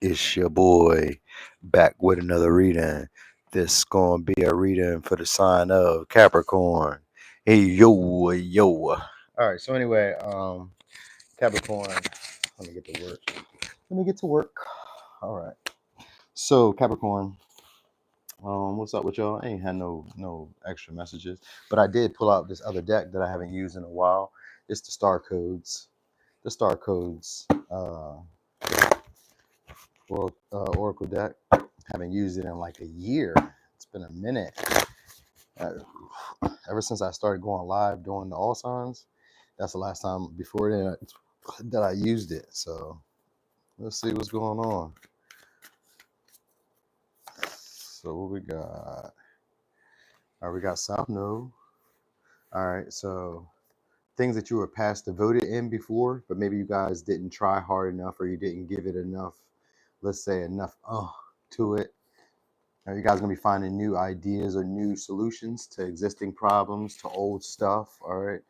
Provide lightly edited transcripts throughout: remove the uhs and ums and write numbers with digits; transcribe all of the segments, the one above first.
It's your boy back with another reading. This gonna be a reading for the sign of Capricorn. Hey yo yo. All right. So anyway, Capricorn. Let me get to work. Let me get to work. All right. So Capricorn. What's up with y'all? I ain't had no extra messages, but I did pull out this other deck that I haven't used in a while. It's the Star Codes. The Star Codes. Oracle deck. Haven't used it in like a year. It's been a minute. Uh, Ever since I started going live doing the all signs, that's the last time before then that I used it. So let's see what's going on. So what we got? All right, we got South Node. All right, so things that you were past devoted in before, but maybe you guys didn't try hard enough or you didn't give it enough, let's say enough to it. Now you guys are gonna be finding new ideas or new solutions to existing problems, to old stuff. All right.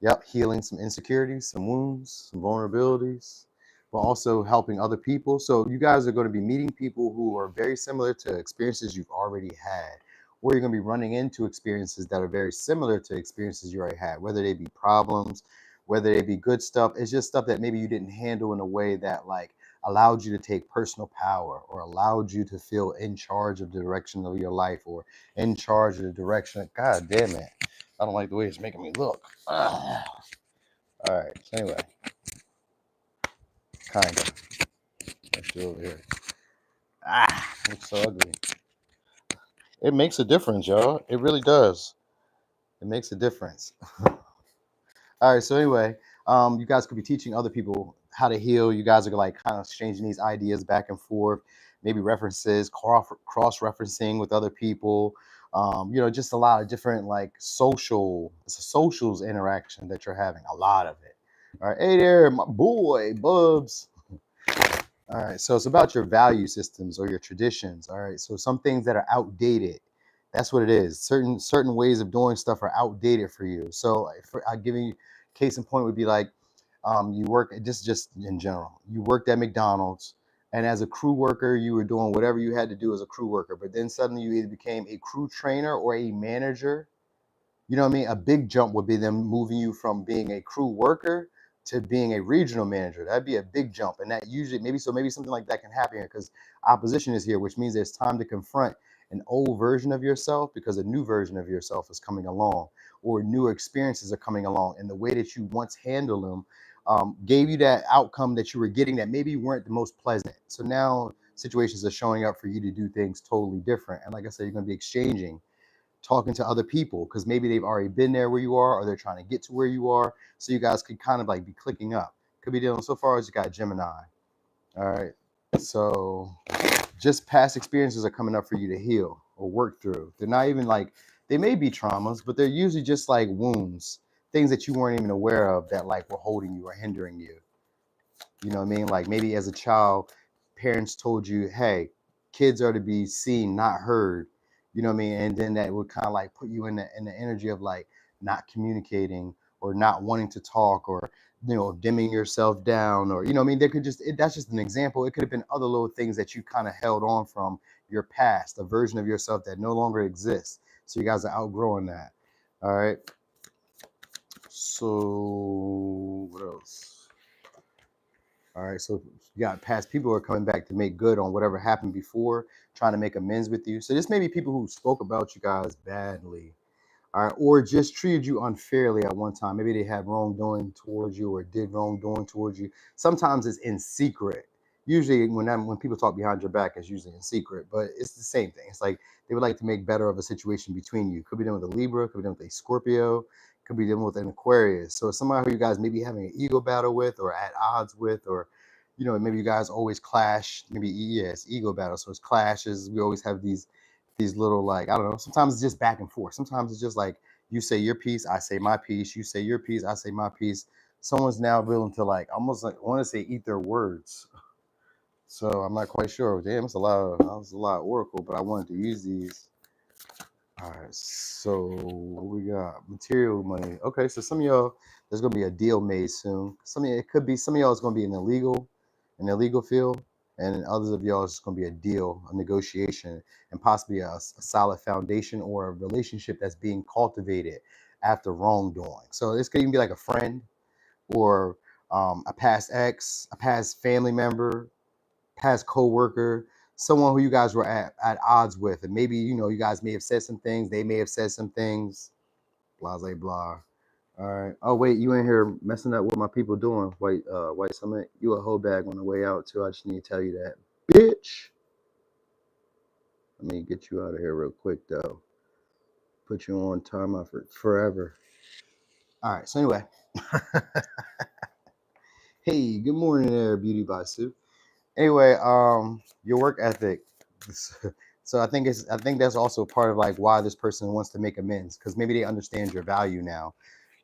Yep, healing some insecurities, some wounds, some vulnerabilities, but also helping other people. So you guys are going to be meeting people who are very similar to experiences you've already had, or you're going to be running into experiences that are very similar to experiences you already had, whether they be problems, whether they be good stuff. It's just stuff that maybe you didn't handle in a way that like allowed you to take personal power or allowed you to feel in charge of the direction of your life or in charge of the direction. God damn it. I don't like the way it's making me look. All right. So anyway, kind of. Let's do over here. Looks so ugly. It makes a difference, y'all. It really does. It makes a difference. All right. So anyway, you guys could be teaching other people how to heal. You guys are like kind of exchanging these ideas back and forth, maybe references, cross referencing with other people. Just a lot of different like it's a socials interaction that you're having. A lot of it. All right. Hey there, my boy, Bubs. All right, so it's about your value systems or your traditions. All right, so some things that are outdated. That's what it is. Certain ways of doing stuff are outdated for you. So I give you case in point would be like you work just in general. You worked at McDonald's, and as a crew worker, you were doing whatever you had to do as a crew worker. But then suddenly you either became a crew trainer or a manager. You know what I mean? A big jump would be them moving you from being a crew worker to being a regional manager. That'd be a big jump. And that usually maybe something like that can happen here because opposition is here, which means there's time to confront an old version of yourself because a new version of yourself is coming along or new experiences are coming along. And the way that you once handled them gave you that outcome that you were getting that maybe weren't the most pleasant. So now situations are showing up for you to do things totally different. And like I said, you're going to be exchanging talking to other people because maybe they've already been there where you are or they're trying to get to where you are. So you guys could kind of like be clicking up. Could be dealing so far as you got Gemini. All right. So just past experiences are coming up for you to heal or work through. They're not even like, they may be traumas, but they're usually just like wounds, things that you weren't even aware of that like were holding you or hindering you. You know what I mean? Like maybe as a child, parents told you, hey, kids are to be seen, not heard. You know what I mean? And then that would kind of like put you in the energy of like not communicating or not wanting to talk or dimming yourself down or you know what I mean? There could that's just an example. It could have been other little things that you kind of held on from your past, a version of yourself that no longer exists. So you guys are outgrowing that. All right. So what else? All right, so you got past people who are coming back to make good on whatever happened before, trying to make amends with you. So this may be people who spoke about you guys badly, all right, or just treated you unfairly at one time. Maybe they had wrongdoing towards you or did wrongdoing towards you. Sometimes it's in secret. Usually when people talk behind your back, it's usually in secret, but it's the same thing. It's like they would like to make better of a situation between you. Could be dealing with a Libra, could be dealing with a Scorpio, could be dealing with an Aquarius. So somebody who you guys may be having an ego battle with or at odds with, or maybe you guys always clash. Maybe it's ego battle. So it's clashes. We always have these little like, I don't know, sometimes it's just back and forth. Sometimes it's just like you say your piece, I say my piece, you say your piece, I say my piece. Someone's now willing to like almost like I want to say eat their words. So I'm not quite sure. Damn, it's a lot of Oracle, but I wanted to use these. All right, so what we got? Material money. Okay, so some of y'all, there's gonna be a deal made soon. Some of y'all is gonna be in the legal field. and in others of y'all it's going to be a deal, a negotiation, and possibly a solid foundation or a relationship that's being cultivated after wrongdoing. So this could even be like a friend or a past ex, a past family member, past coworker, someone who you guys were at odds with, and maybe you guys may have said some things, they may have said some things, blah blah blah. All right. Oh wait, you in here messing up what my people doing? White Summit. You a hoe bag on the way out too. I just need to tell you that, bitch. Let me get you out of here real quick though. Put you on timeout for forever. All right. So anyway, hey, good morning there, Beauty by Sue. Anyway, your work ethic. So I think that's also part of like why this person wants to make amends, because maybe they understand your value now.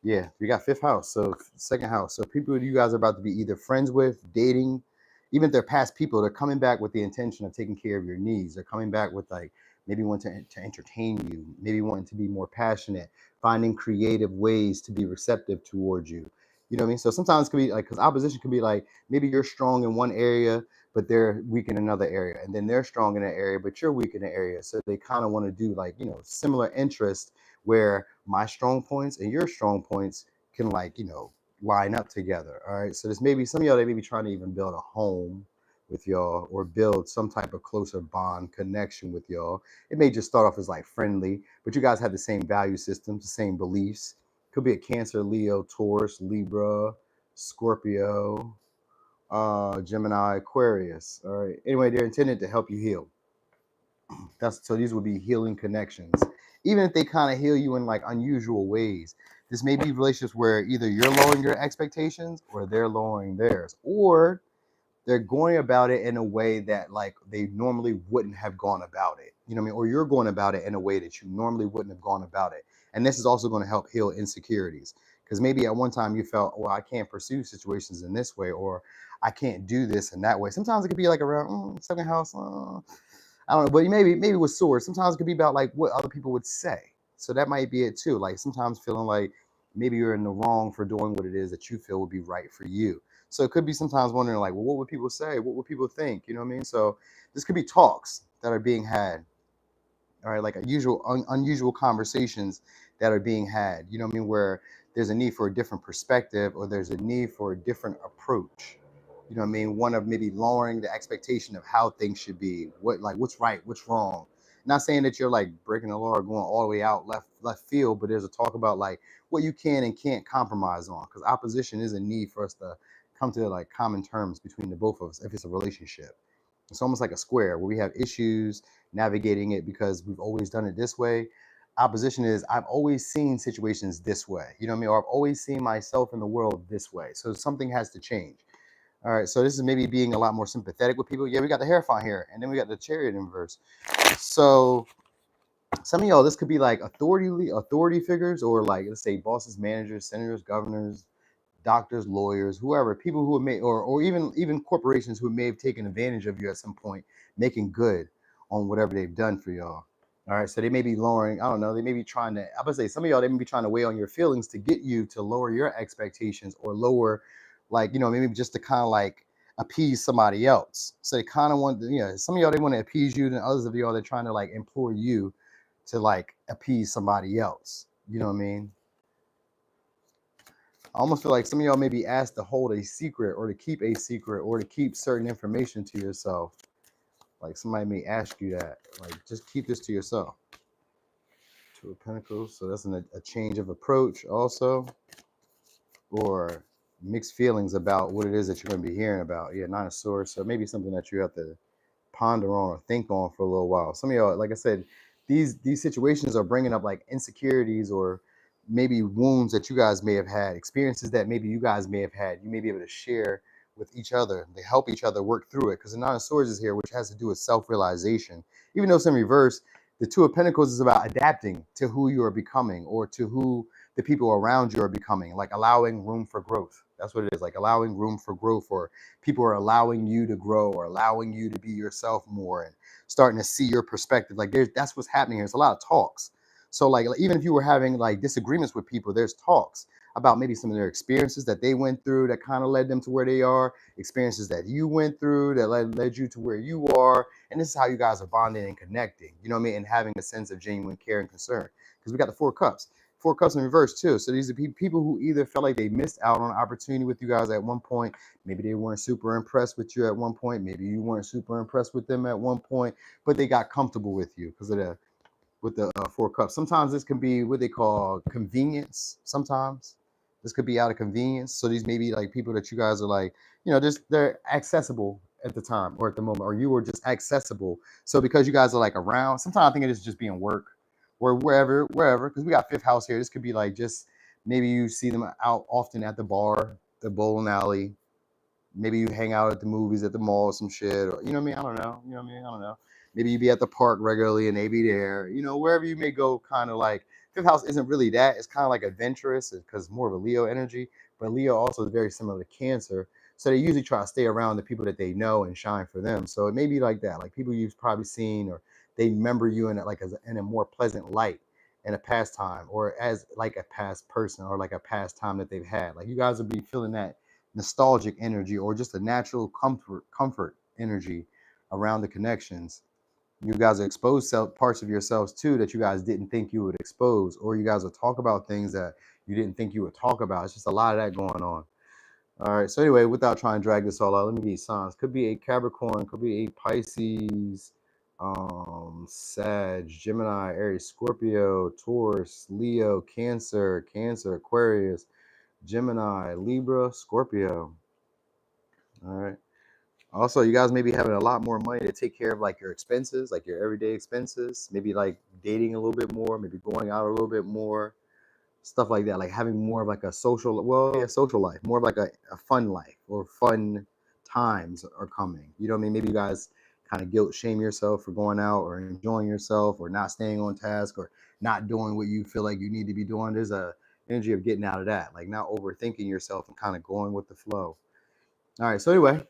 Yeah, we got fifth house, so second house. So people you guys are about to be either friends with, dating, even if they're past people, they're coming back with the intention of taking care of your needs. They're coming back with like maybe wanting to entertain you, maybe wanting to be more passionate, finding creative ways to be receptive towards you. You know what I mean? So sometimes it could be like, because opposition could be like maybe you're strong in one area, but they're weak in another area, and then they're strong in an area, but you're weak in an area. So they kind of want to do like similar interests where my strong points and your strong points can like line up together. All right. So there's maybe some of y'all, they may be trying to even build a home with y'all or build some type of closer bond connection with y'all. It may just start off as like friendly, but you guys have the same value systems, the same beliefs. Could be a Cancer, Leo, Taurus, Libra, Scorpio, Gemini, Aquarius. All right. Anyway, they're intended to help you heal. That's so these would be healing connections, even if they kind of heal you in like unusual ways. This may be relationships where either you're lowering your expectations or they're lowering theirs, or they're going about it in a way that like they normally wouldn't have gone about it. You know what I mean? Or you're going about it in a way that you normally wouldn't have gone about it. And this is also going to help heal insecurities. Because maybe at one time you felt, well, I can't pursue situations in this way, or I can't do this in that way. Sometimes it could be like around second house. I don't know, but maybe with swords. Sometimes it could be about like what other people would say. So that might be it too. Like sometimes feeling like maybe you're in the wrong for doing what it is that you feel would be right for you. So it could be sometimes wondering like, well, what would people say? What would people think? You know what I mean? So this could be talks that are being had. All right, like unusual conversations that are being had. You know what I mean? Where there's a need for a different perspective, or there's a need for a different approach. You know what I mean? One of maybe lowering the expectation of how things should be. What's right, what's wrong. Not saying that you're like breaking the law or going all the way out left field, but there's a talk about like what you can and can't compromise on, because opposition is a need for us to come to like common terms between the both of us if it's a relationship. It's almost like a square where we have issues navigating it because we've always done it this way. Opposition is I've always seen situations this way. You know what I mean? Or I've always seen myself in the world this way. So something has to change. All right. So this is maybe being a lot more sympathetic with people. Yeah, we got the Hierophant here, and then we got the Chariot in reverse. So some of y'all, this could be like authority figures, or like let's say bosses, managers, senators, governors, doctors, lawyers, whoever, people who have made, or even corporations who may have taken advantage of you at some point, making good on whatever they've done for y'all. All right, so they may be lowering. I don't know. They may be trying to. I would say some of y'all, they may be trying to weigh on your feelings to get you to lower your expectations, or lower, like maybe just to kind of like appease somebody else. So they kind of want, some of y'all, they want to appease you, and others of y'all, they're trying to like implore you to like appease somebody else. You know what I mean? I almost feel like some of y'all may be asked to hold a secret, or to keep a secret, or to keep certain information to yourself. Like somebody may ask you that, like just keep this to yourself. Two of Pentacles, so that's a change of approach also, or mixed feelings about what it is that you're going to be hearing about. Yeah, Nine of Swords, so maybe something that you have to ponder on or think on for a little while. Some of y'all, like I said, these situations are bringing up like insecurities, or maybe wounds that you guys may have had, experiences that maybe you guys may have had. You may be able to share with each other to help each other work through it, because the Nine of Swords is here, which has to do with self-realization. Even though it's in reverse, the Two of Pentacles is about adapting to who you are becoming, or to who the people around you are becoming, like allowing room for growth. That's what it is, like allowing room for growth, or people are allowing you to grow, or allowing you to be yourself more, and starting to see your perspective. Like that's what's happening here. There's a lot of talks. So like even if you were having like disagreements with people, there's talks. about maybe some of their experiences that they went through that kind of led them to where they are, experiences that you went through that led you to where you are. And this is how you guys are bonding and connecting, you know what I mean? And having a sense of genuine care and concern. Because we got the Four Cups. Four Cups in reverse too. So these are people who either felt like they missed out on an opportunity with you guys at one point. Maybe they weren't super impressed with you at one point. Maybe you weren't super impressed with them at one point, but they got comfortable with you because of the with the Four Cups. Sometimes this can be what they call convenience. Sometimes this could be out of convenience. So these may be like people that you guys are like, you know, just they're accessible at the time or at the moment, or you were just accessible. So because you guys are like around, sometimes I think it is just being work or wherever, because we got fifth house here. This could be like just maybe you see them out often at the bar, the bowling alley, maybe you hang out at the movies at the mall or some shit, or you know what I mean? I don't know. You know what I mean? I don't know. Maybe you be at the park regularly and they be there. You know, wherever you may go, kind of like fifth house isn't really that. It's kind of like adventurous because more of a Leo energy. But Leo also is very similar to Cancer. So they usually try to stay around the people that they know and shine for them. So it may be like that, like people you've probably seen or they remember you in like in a more pleasant light in a past time or as like a past person or like a past time that they've had. Like you guys will be feeling that nostalgic energy or just a natural comfort energy around the connections. You guys are exposed parts of yourselves too that you guys didn't think you would expose, or you guys will talk about things that you didn't think you would talk about. It's just a lot of that going on. All right, so anyway, without trying to drag this all out, let me get signs. Could be a Capricorn, could be a Pisces, Sag, Gemini, Aries, Scorpio, Taurus, Leo, Cancer, Aquarius, Gemini, Libra, Scorpio. All right. Also, you guys may be having a lot more money to take care of like your expenses, like your everyday expenses, maybe like dating a little bit more, maybe going out a little bit more, stuff like that. Like having more of like a social, well, yeah, social life, more of like a fun life or fun times are coming. You know what I mean? Maybe you guys kind of guilt shame yourself for going out or enjoying yourself or not staying on task or not doing what you feel like you need to be doing. There's a energy of getting out of that, like not overthinking yourself and kind of going with the flow. All right. So anyway,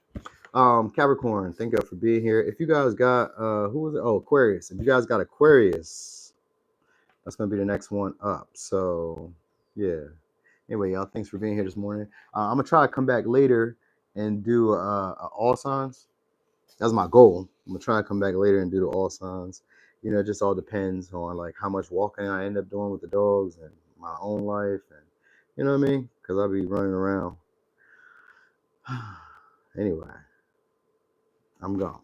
Capricorn, thank you for being here. If you guys got who was it? Oh, Aquarius. If you guys got Aquarius, that's gonna be the next one up. So yeah. Anyway, y'all, thanks for being here this morning. I'm gonna try to come back later and do all signs. That's my goal. I'm gonna try to come back later and do the all signs. You know, it just all depends on like how much walking I end up doing with the dogs and my own life, and you know what I mean? Because I'll be running around. Anyway, I'm gone.